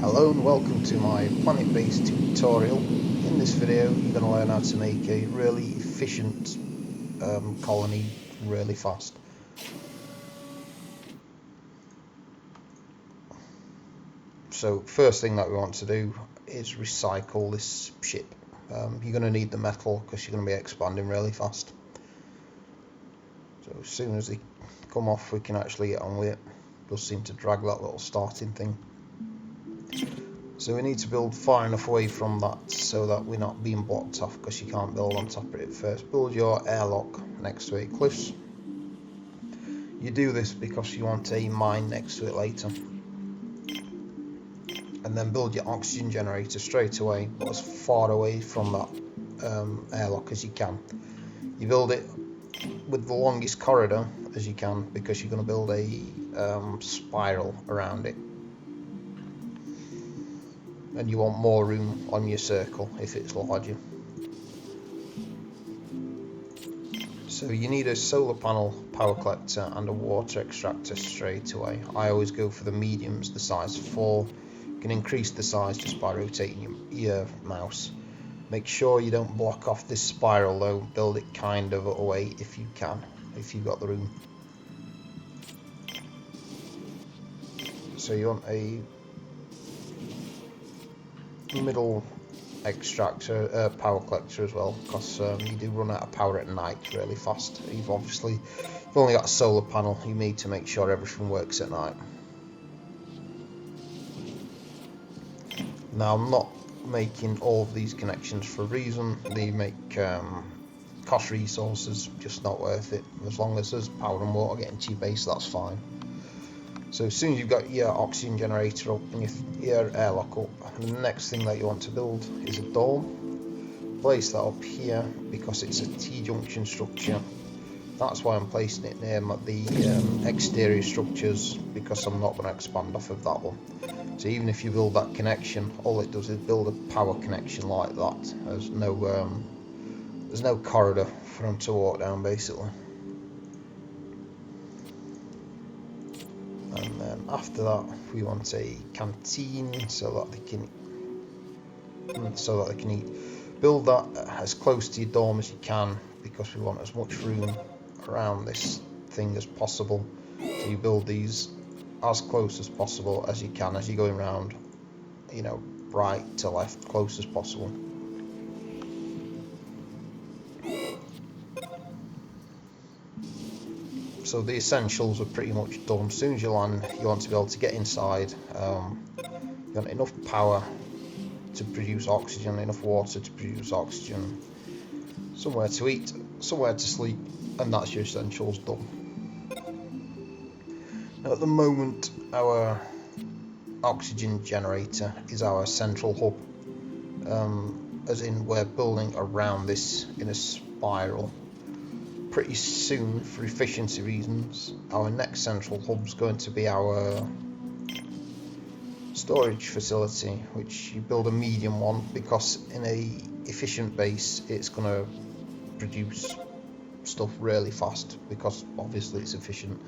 Hello and welcome to my Planetbase tutorial. In this video you're going to learn how to make a really efficient colony really fast. So first thing that we want to do is recycle this ship. You're going to need the metal because you're going to be expanding really fast. So as soon as they come off we can actually get on with it. Just seem to drag that little starting thing. So we need to build far enough away from that so that we're not being blocked off, because you can't build on top of it first. Build your airlock next to it, cliffs. You do this because you want a mine next to it later. And then build your oxygen generator straight away, but as far away from that airlock as you can. You build it with the longest corridor as you can, because you're going to build a spiral around it. And you want more room on your circle if it's larger. So you need a solar panel, power collector and a water extractor straight away. I always go for the mediums, the size 4. You can increase the size just by rotating your mouse. Make sure you don't block off this spiral though, build it kind of away if you can, if you've got the room. So you want a middle extractor, power collector as well, because you do run out of power at night really fast. You've only got a solar panel, you need to make sure everything works at night. Now I'm not making all of these connections for a reason. They make cost resources, just not worth it. As long as there's power and water getting to your base, that's fine. So as soon as you've got your oxygen generator up and your airlock up, the next thing that you want to build is a dome. Place that up here because it's a T-junction structure. That's why I'm placing it near the exterior structures, because I'm not going to expand off of that one. So even if you build that connection, all it does is build a power connection like that. There's no corridor for them to walk down basically. And then after that we want a canteen so that they can eat. Build that as close to your dome as you can, because we want as much room around this thing as possible. So you build these as close as possible as you can as you're going around, you know, right to left, close as possible. So the essentials are pretty much done. As soon as you land, you want to be able to get inside. You want enough power to produce oxygen, enough water to produce oxygen, somewhere to eat, somewhere to sleep, and that's your essentials done. Now at the moment our oxygen generator is our central hub, as in we're building around this in a spiral. Pretty soon, for efficiency reasons, our next central hub is going to be our storage facility, which you build a medium one, because in a efficient base it's going to produce stuff really fast, because obviously it's efficient.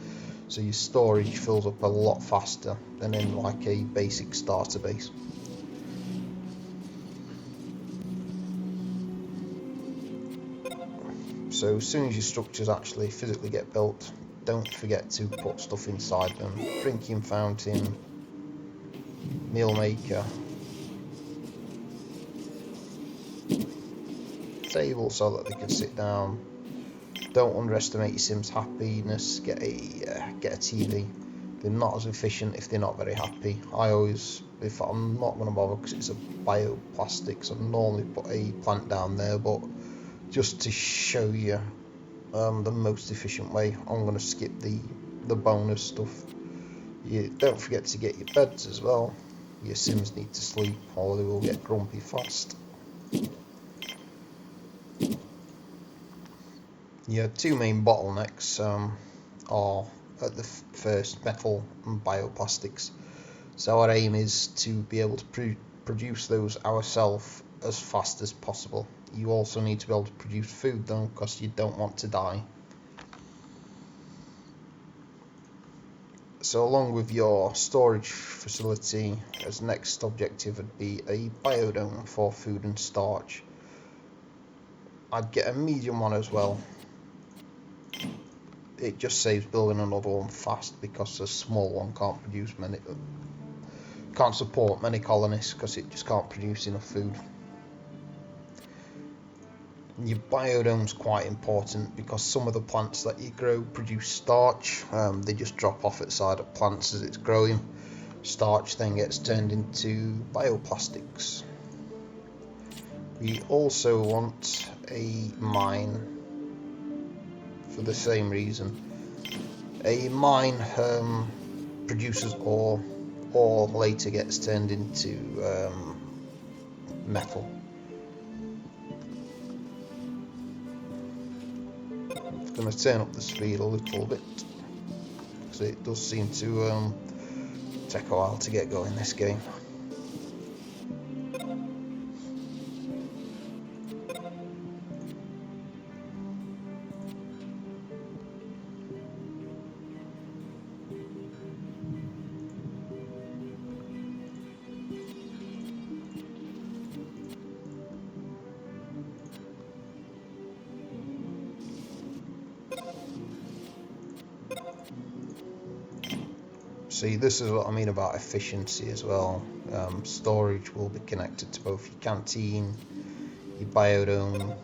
So your storage fills up a lot faster than in like a basic starter base. So as soon as your structures actually physically get built, don't forget to put stuff inside them. Drinking fountain, meal maker, table so that they can sit down. Don't underestimate your Sims' happiness. Get a TV. They're not as efficient if they're not very happy. If I'm not going to bother because it's a bioplastic, so I normally put a plant down there, but just to show you the most efficient way, I'm going to skip the bonus stuff. You don't forget to get your beds as well. Your Sims need to sleep or they will get grumpy fast. Your two main bottlenecks are at the first, metal and bioplastics. So our aim is to be able to produce those ourselves as fast as possible. You also need to be able to produce food though, because you don't want to die. So along with your storage facility, as next objective would be a biodome for food and starch. I'd get a medium one as well. It just saves building another one fast because a small one can't support many colonists because it just can't produce enough food. Your biodome's quite important because some of the plants that you grow produce starch. They just drop off at the side of plants as it's growing. Starch then gets turned into bioplastics. We also want a mine for the same reason. A mine produces ore later gets turned into metal. I'm going to turn up the speed a little bit because it does seem to take a while to get going this game. See, this is what I mean about efficiency as well. Storage will be connected to both your canteen, your biodome,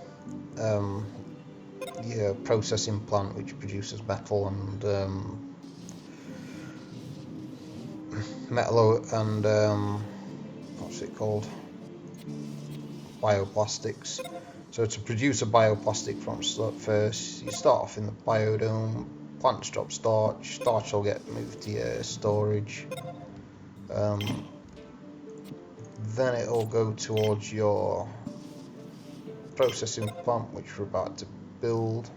your processing plant which produces metal and what's it called? Bioplastics. So to produce a bioplastic from first, you start off in the biodome. Plants drop starch. Starch will get moved to your storage. Then it'll go towards your processing plant, which we're about to build.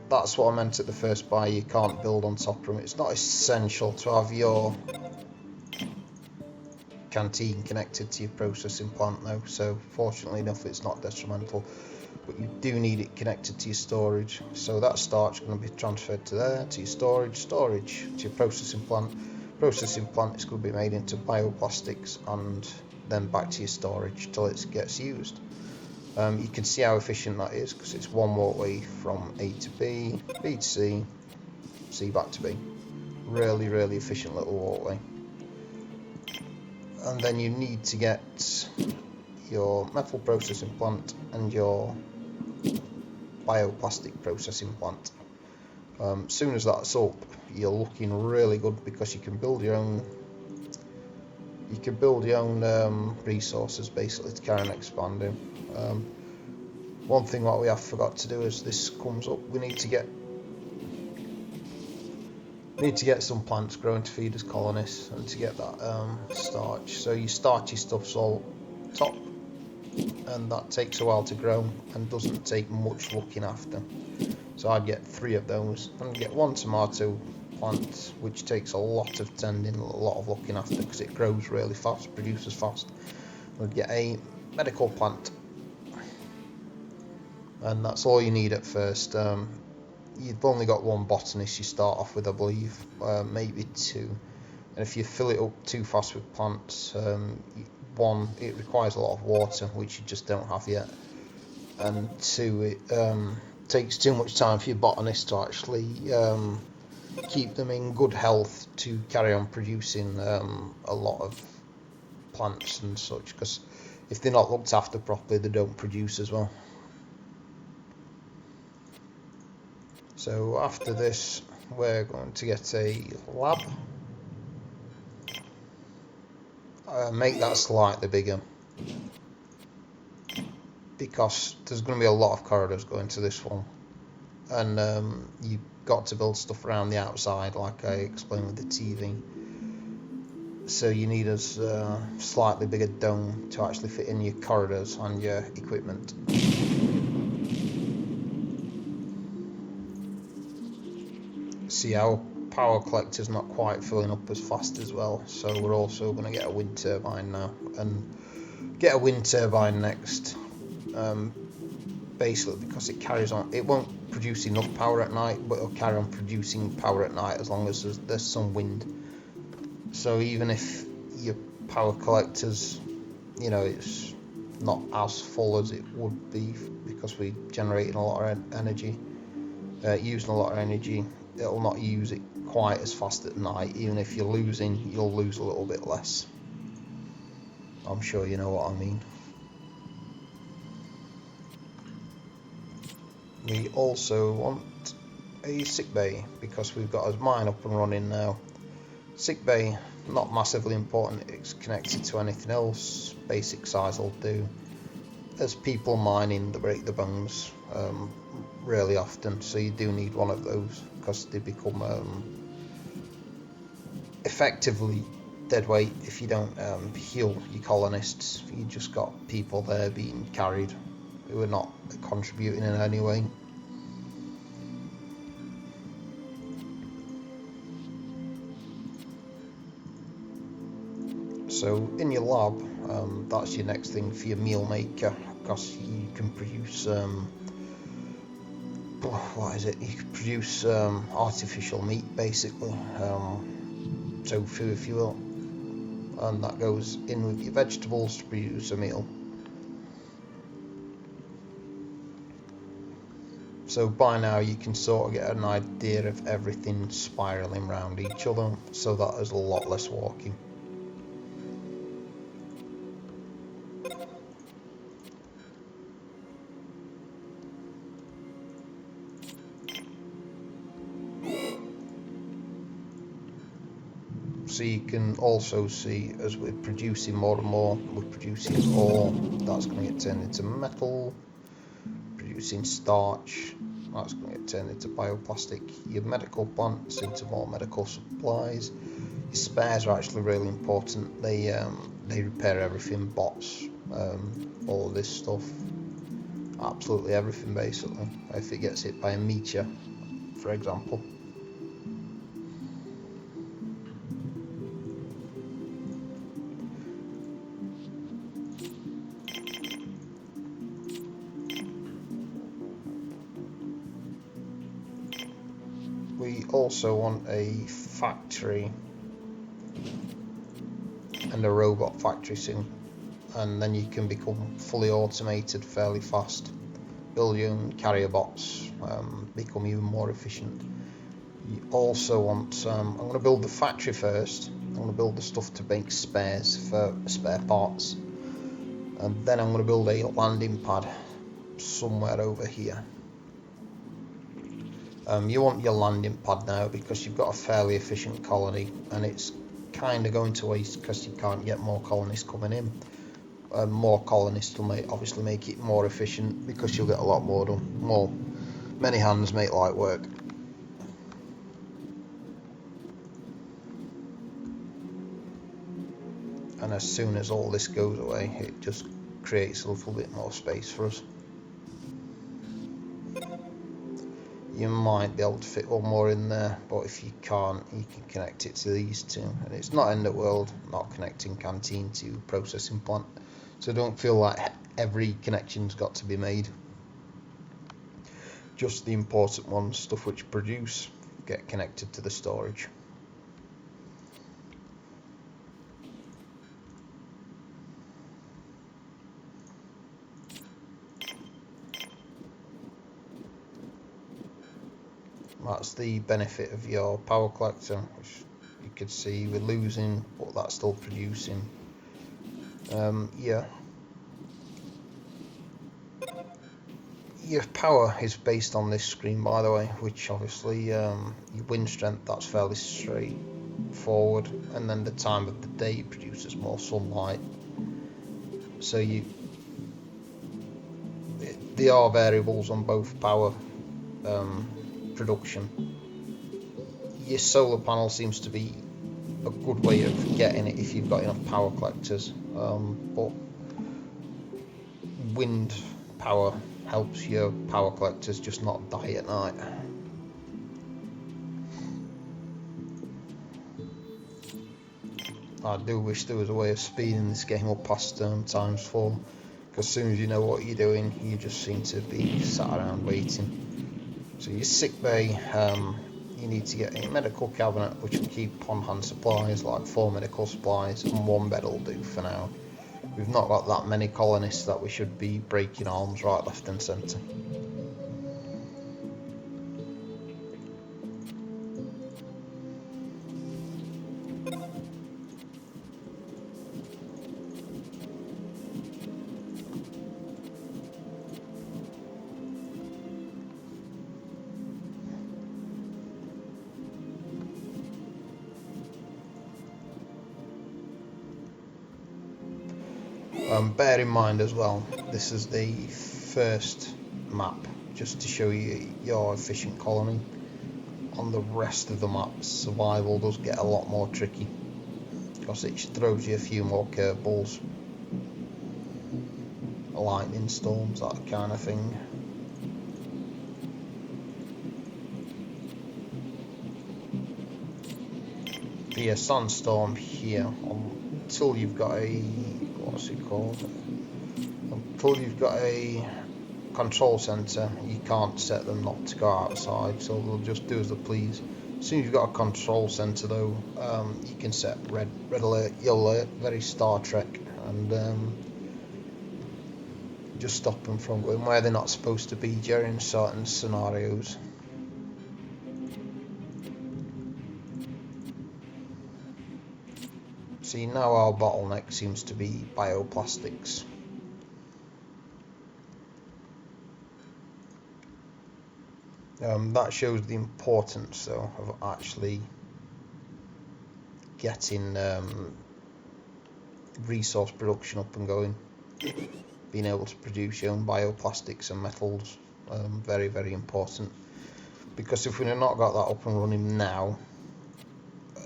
That's what I meant at the first buy. You can't build on top of them. It's not essential to have your canteen connected to your processing plant though, so fortunately enough it's not detrimental, but you do need it connected to your storage. So that starch is going to be transferred to there, to your storage to your processing plant is going to be made into bioplastics and then back to your storage till it gets used. You can see how efficient that is because it's one walkway from A to B, B to C, C back to B. Really efficient little walkway. And then you need to get your metal processing plant and your bioplastic processing plant. Soon as that's up, you're looking really good because you can build your own resources basically to carry on expanding. One thing that we have forgot to do as this comes up, we need to get some plants growing to feed as colonists and to get that starch. So your starchy stuff's all top, and that takes a while to grow and doesn't take much looking after. So I'd get 3 of those and get 1 tomato plant, which takes a lot of tending, a lot of looking after because it grows really fast, produces fast. I'd get a medical plant, and that's all you need at first. You've only got 1 botanist you start off with, I believe, maybe 2. And if you fill it up too fast with plants, 1, it requires a lot of water, which you just don't have yet, and 2, it takes too much time for your botanist to actually keep them in good health to carry on producing a lot of plants and such, because if they're not looked after properly, they don't produce as well. So after this, we're going to get a lab. Make that slightly bigger because there's going to be a lot of corridors going to this one, and you've got to build stuff around the outside like I explained with the TV. So you need a slightly bigger dome to actually fit in your corridors and your equipment. See, our power collector's not quite filling up as fast as well, so we're also going to get a wind turbine now and get a wind turbine next. basically because it carries on. It won't produce enough power at night, but it'll carry on producing power at night as long as there's some wind. So even if your power collectors, you know, it's not as full as it would be because we're generating a lot of energy, using a lot of energy, it'll not use it quite as fast at night. Even if you're losing, you'll lose a little bit less. I'm sure you know what I mean. We also want a sick bay because we've got a mine up and running now. Sick bay, not massively important, it's connected to anything else, basic size will do. As people mining, they break the bones really often, so you do need one of those because they become effectively dead weight if you don't heal your colonists. You just got people there being carried who are not contributing in any way. So in your lab, that's your next thing for your meal maker, because you can produce what is it? You can produce artificial meat, basically. So food, if you will, and that goes in with your vegetables to produce a meal. So by now you can sort of get an idea of everything spiraling around each other, so that is a lot less walking. So you can also see as we're producing more and more, we're producing ore, that's going to get turned into metal, producing starch, that's going to get turned into bioplastic, your medical plants into more medical supplies. Your spares are actually really important, they repair everything, bots, all of this stuff, absolutely everything basically, if it gets hit by a meteor, for example. We also want a factory and a robot factory soon, and then you can become fully automated fairly fast. Build your own carrier bots, become even more efficient. You also want, I'm going to build the factory first, I'm going to build the stuff to make spares for spare parts, and then I'm going to build a landing pad somewhere over here. You want your landing pad now because you've got a fairly efficient colony, and it's kind of going to waste because you can't get more colonists coming in. More colonists will obviously make it more efficient because you'll get a lot more done. Many hands make light work. And as soon as all this goes away, it just creates a little bit more space for us. You might be able to fit one more in there, but if you can't, you can connect it to these two. And it's not end of world, not connecting canteen to processing plant. So don't feel like every connection's got to be made. Just the important ones, stuff which produce, get connected to the storage. That's the benefit of your power collector, which you could see we're losing, but that's still producing. Yeah. Your power is based on this screen, by the way, which obviously your wind strength, that's fairly straightforward, and then the time of the day produces more sunlight. So there are variables on both power production. Your solar panel seems to be a good way of getting it if you've got enough power collectors, but wind power helps your power collectors just not die at night. I do wish there was a way of speeding this game up past times 4. Because as soon as you know what you're doing, you just seem to be sat around waiting. So your sick bay, you need to get a medical cabinet which will keep on-hand supplies, like 4 medical supplies, and 1 bed will do for now. We've not got that many colonists that we should be breaking arms right, left and centre. Bear in mind as well, this is the first map, just to show you your efficient colony. On the rest of the maps, survival does get a lot more tricky, because it throws you a few more curveballs, lightning storms, that kind of thing. The sandstorm here, until you've got a, what's it called? Until you've got a control centre, you can't set them not to go outside, so they'll just do as they please. As soon as you've got a control centre though, you can set red alert, yellow alert, very Star Trek, and just stop them from going where they're not supposed to be during certain scenarios. See, now our bottleneck seems to be bioplastics. That shows the importance though of actually getting resource production up and going. Being able to produce your own bioplastics and metals, very, very important. Because if we've not got that up and running now,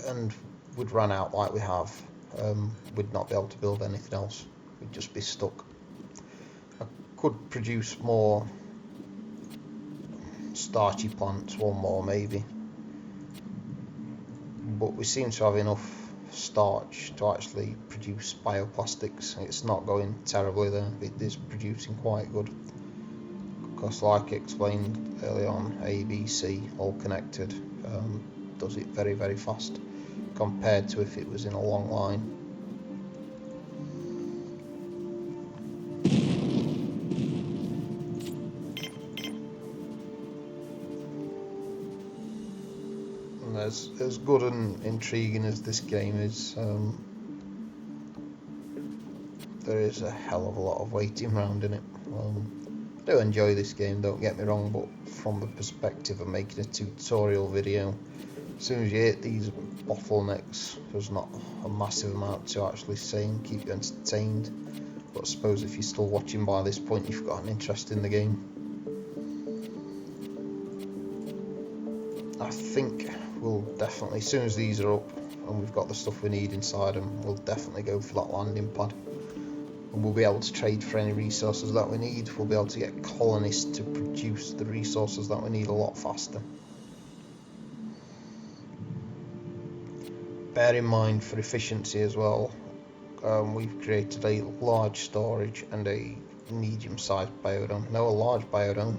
and we'd run out like we have, we'd not be able to build anything else. We'd just be stuck. I could produce more starchy plants, 1 more maybe, but we seem to have enough starch to actually produce bioplastics. It's not going terribly there, it is producing quite good, because like I explained earlier on, A, B, C all connected, does it very, very fast compared to if it was in a long line. As good and intriguing as this game is, there is a hell of a lot of waiting around in it. I do enjoy this game, don't get me wrong, but from the perspective of making a tutorial video, as soon as you hit these bottlenecks, there's not a massive amount to actually say and keep you entertained. But I suppose if you're still watching by this point, you've got an interest in the game. I think we'll definitely, as soon as these are up and we've got the stuff we need inside them, we'll definitely go for that landing pad, and we'll be able to trade for any resources that we need. We'll be able to get colonists to produce the resources that we need a lot faster. Bear in mind, for efficiency as well, we've created a large storage and a medium-sized biodome, no, a large biodome.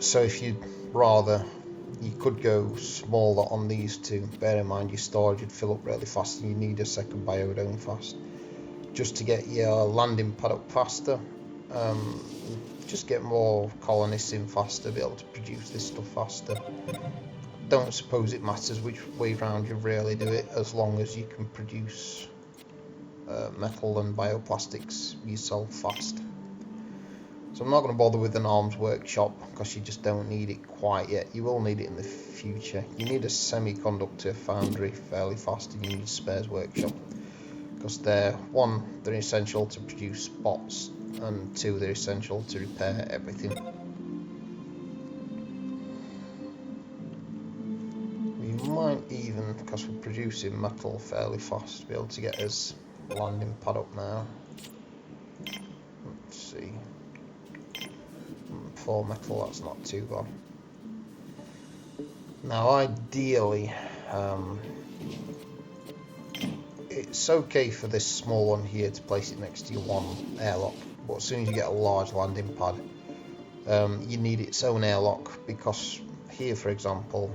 So if you'd rather, you could go smaller on these two. Bear in mind your storage would fill up really fast and you need a second biodome fast. Just to get your landing pad up faster, just get more colonists in faster, be able to produce this stuff faster. Don't suppose it matters which way round you really do it, as long as you can produce metal and bioplastics yourself fast. So I'm not going to bother with an arms workshop, because you just don't need it quite yet. You will need it in the future. You need a semiconductor foundry fairly fast, and you need a spares workshop, because they're essential to produce bots, and 2, they're essential to repair everything. We might even, because we're producing metal fairly fast, be able to get his landing pad up now. Let's see. 4 metal, that's not too bad. Now ideally, it's okay for this small one here to place it next to your one airlock, but as soon as you get a large landing pad, you need its own airlock, because here, for example,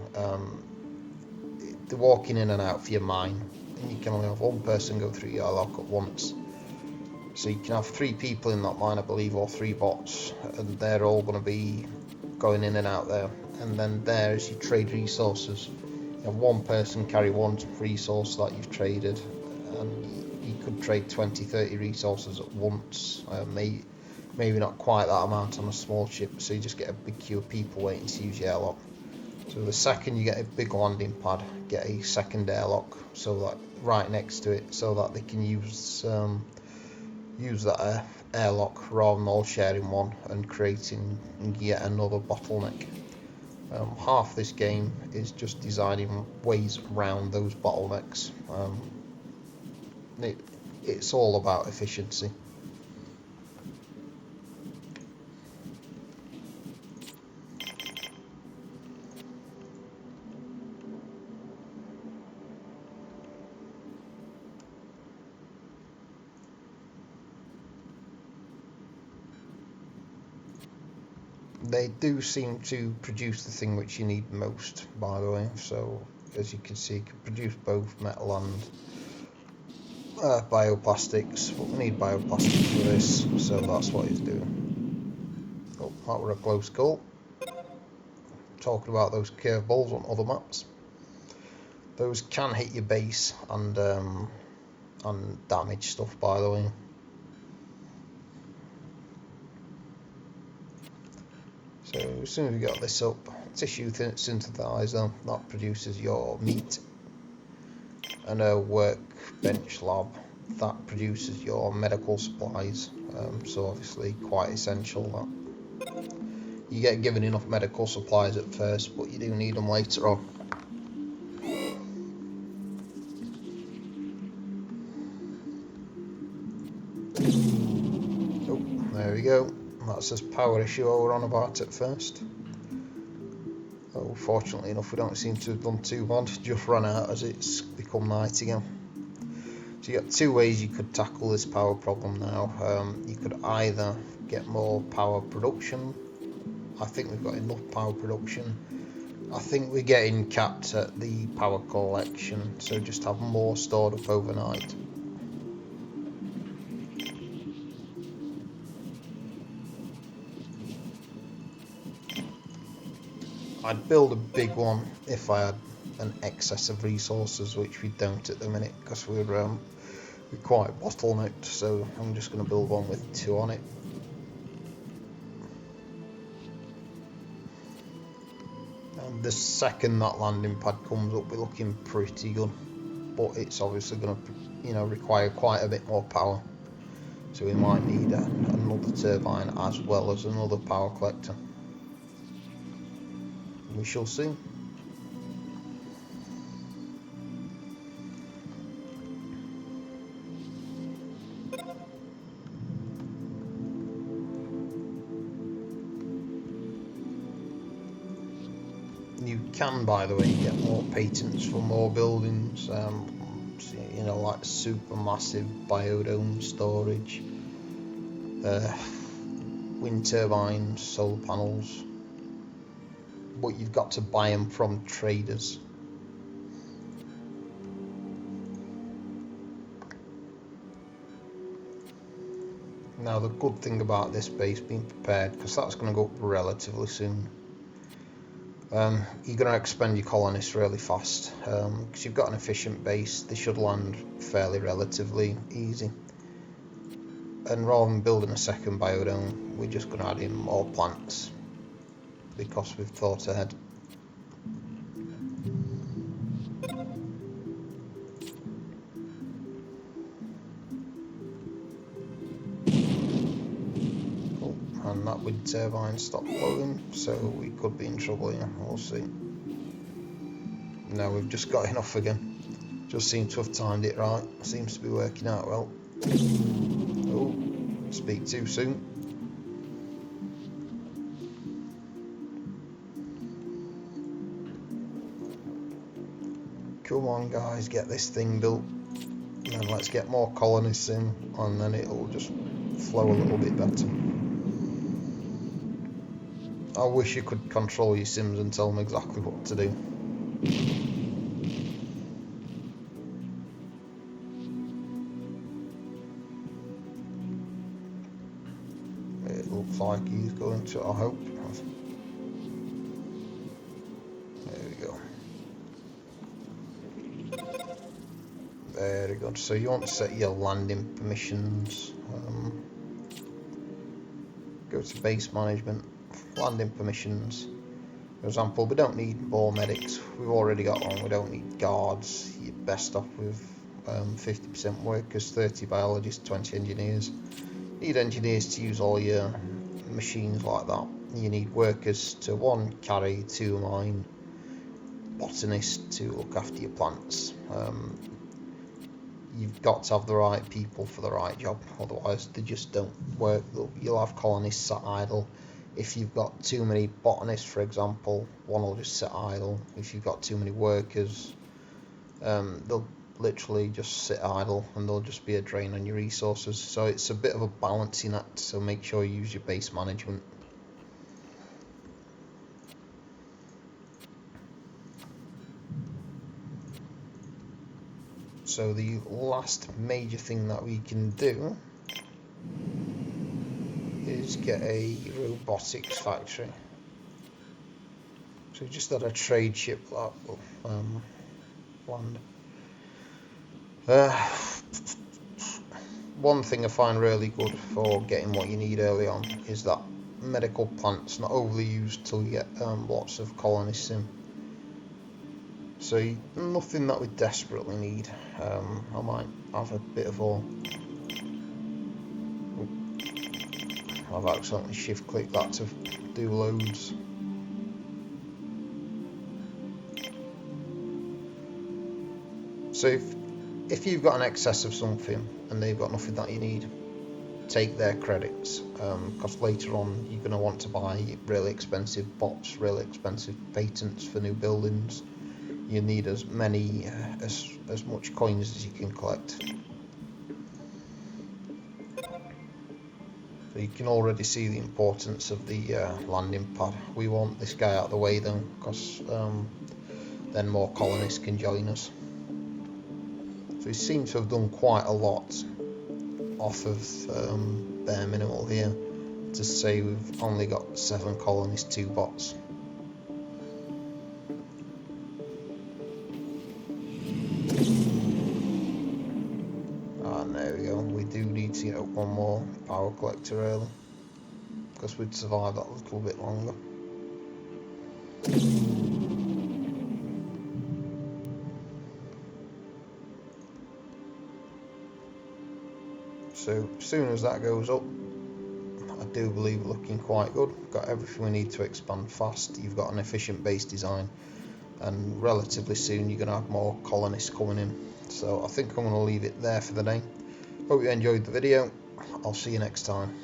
they're walking in and out for your mine, and you can only have one person go through your airlock at once. So you can have 3 people in that mine, I believe, or 3 bots, and they're all going to be going in and out there. And then there is your trade resources. You have one person carry one resource that you've traded, and you could trade 20-30 resources at once. Maybe not quite that amount on a small ship, so you just get a big queue of people waiting to use your airlock. So the second you get a big landing pad, get a second airlock, so that right next to it, so that they can use that airlock rather than all sharing one and creating yet another bottleneck. Half this game is just designing ways around those bottlenecks. It's all about efficiency. They do seem to produce the thing which you need most, by the way. So as you can see, you can produce both metal and bioplastics, but we need bioplastics for this, so that's what he's doing. Oh, that were a close call. Talking about those curveballs on other maps, those can hit your base and damage stuff, by the way. So as soon as we got this up, tissue synthesizer, that produces your meat, and a workbench lab, that produces your medical supplies. So obviously quite essential that you get given enough medical supplies at first, but you do need them later on. Oh, there we go. That's this power issue I were on about at first. Oh, fortunately enough, we don't seem to have done too bad. Just run out as it's become night again. So you got 2 ways you could tackle this power problem now. You could either get more power production. I think we've got enough power production. I think we're getting capped at the power collection, so just have more stored up overnight. I'd build a big one if I had an excess of resources, which we don't at the minute because we're quite bottlenecked, so I'm just going to build one with 2 on it. And the second that landing pad comes up, we're looking pretty good, but it's obviously going to require quite a bit more power, so we might need another turbine as well as another power collector. We shall see. You can, by the way, get more patents for more buildings, like supermassive biodome storage, wind turbines, solar panels, but you've got to buy them from traders. Now the good thing about this base being prepared, because that's going to go up relatively soon, you're going to expend your colonists really fast, because you've got an efficient base. They should land fairly relatively easy, and rather than building a second biodome, we're just going to add in more plants because we've thought ahead. And that wind turbine stopped blowing, so we could be in trouble here. We'll see. No, we've just got enough again. Just seem to have timed it right. Seems to be working out well. Oh, speak too soon. Come on, guys, get this thing built. And then let's get more colonists in, and then it'll just flow a little bit better. I wish you could control your sims and tell them exactly what to do. It looks like he's going to, I hope. There we go. Very good. So you want to set your landing permissions. Go to base management, landing permissions. For example, we don't need more medics. We've already got one. We don't need guards. You're best off with 50% workers, 30 biologists, 20 engineers. You need engineers to use all your machines like that. You need workers to 1 carry, 2 mine, botanists to look after your plants. You've got to have the right people for the right job, otherwise they just don't work. You'll have colonists sat idle. If you've got too many botanists, for example, one will just sit idle. If you've got too many workers, they'll literally just sit idle and they'll just be a drain on your resources. So it's a bit of a balancing act, so make sure you use your base management. So the last major thing that we can do is get a robotics factory. So we just had a trade ship that will land. One thing I find really good for getting what you need early on is that medical plant's not overly used till you get lots of colonists in. So nothing that we desperately need. I might have a bit of a... I've accidentally shift clicked that to do loads. So if you've got an excess of something and they've got nothing that you need, take their credits, because later on you're going to want to buy really expensive bots, really expensive patents for new buildings. You need as many as much coins as you can collect. So you can already see the importance of the landing pad. We want this guy out of the way though, because then more colonists can join us. So he seems to have done quite a lot off of bare minimal here. To say we've only got 7 colonists, 2 bots. There we go. We do need to get up one more power collector early, because we'd survive that a little bit longer. So as soon as that goes up, I do believe we're looking quite good. Got everything we need to expand fast. You've got an efficient base design, and relatively soon you're going to have more colonists coming in. So I think I'm going to leave it there for the day. Hope you enjoyed the video. I'll see you next time.